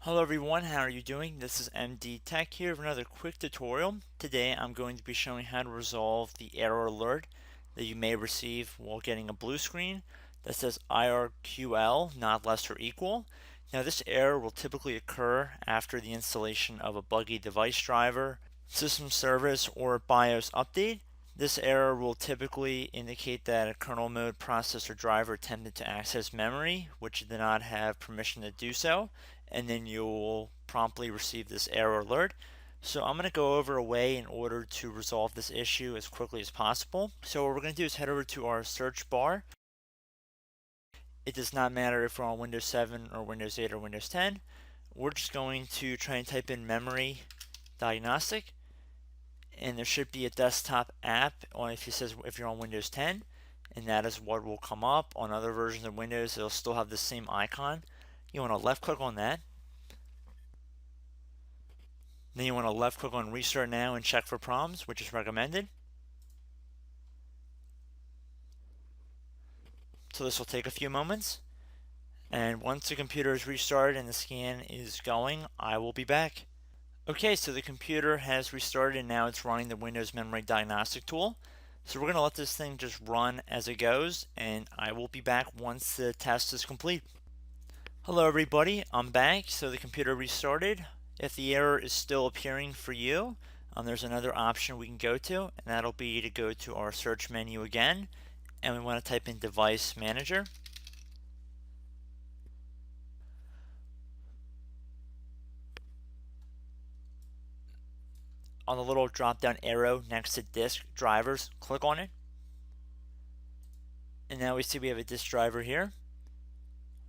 Hello everyone, how are you doing? This is MD Tech here with another quick tutorial. Today I'm going to be showing how to resolve the error alert that you may receive while getting a blue screen that says IRQL not less or equal. Now this error will typically occur after the installation of a buggy device driver, system service, or BIOS update. This error will typically indicate that a kernel mode processor driver attempted to access memory, which did not have permission to do so, and then you'll promptly receive this error alert. So I'm going to go over a way in order to resolve this issue as quickly as possible. So what we're going to do is head over to our search bar. It does not matter if we're on Windows 7 or Windows 8 or Windows 10. We're just going to try and type in memory diagnostic, and there should be a desktop app on if you're on Windows 10, and that is what will come up. On other versions of Windows, it'll still have the same icon. You want to left click on that. Then you want to left click on restart now and check for problems, which is recommended. So this will take a few moments. And once the computer is restarted and the scan is going, I will be back. Okay, so the computer has restarted and now it's running the Windows Memory Diagnostic tool. So we're going to let this thing just run as it goes, and I will be back once the test is complete. Hello everybody, I'm back. So the computer restarted. If the error is still appearing for you, there's another option we can go to, and that'll be to go to our search menu again, and we want to type in Device Manager. On the little drop down arrow next to disk drivers, click on it. And now we see we have a disk driver here.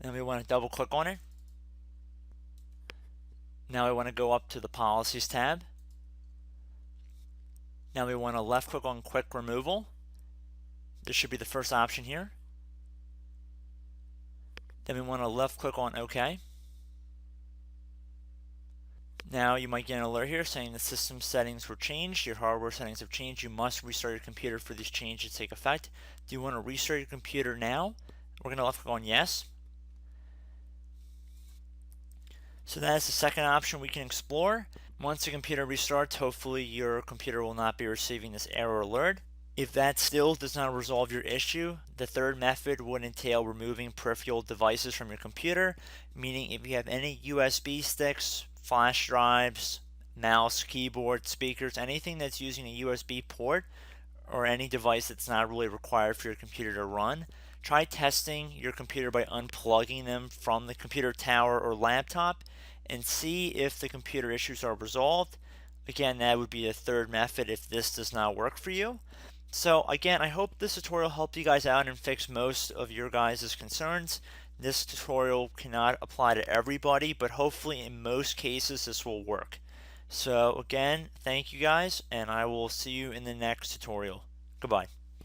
Then we want to double click on it. Now we want to go up to the Policies tab. Now we want to left click on Quick Removal. This should be the first option here. Then we want to left click on OK. Now you might get an alert here saying the system settings were changed, your hardware settings have changed, you must restart your computer for these changes to take effect. Do you want to restart your computer now? We're going to left click on Yes. So that is the second option we can explore. Once the computer restarts, hopefully your computer will not be receiving this error alert. If that still does not resolve your issue, the third method would entail removing peripheral devices from your computer, meaning if you have any USB sticks, flash drives, mouse, keyboard, speakers, anything that's using a USB port, or any device that's not really required for your computer to run, try testing your computer by unplugging them from the computer tower or laptop and see if the computer issues are resolved. Again, that would be a third method if this does not work for you. So again, I hope this tutorial helped you guys out and fix most of your guys' concerns. This tutorial cannot apply to everybody, but hopefully in most cases this will work. So again, thank you guys, and I will see you in the next tutorial. Goodbye.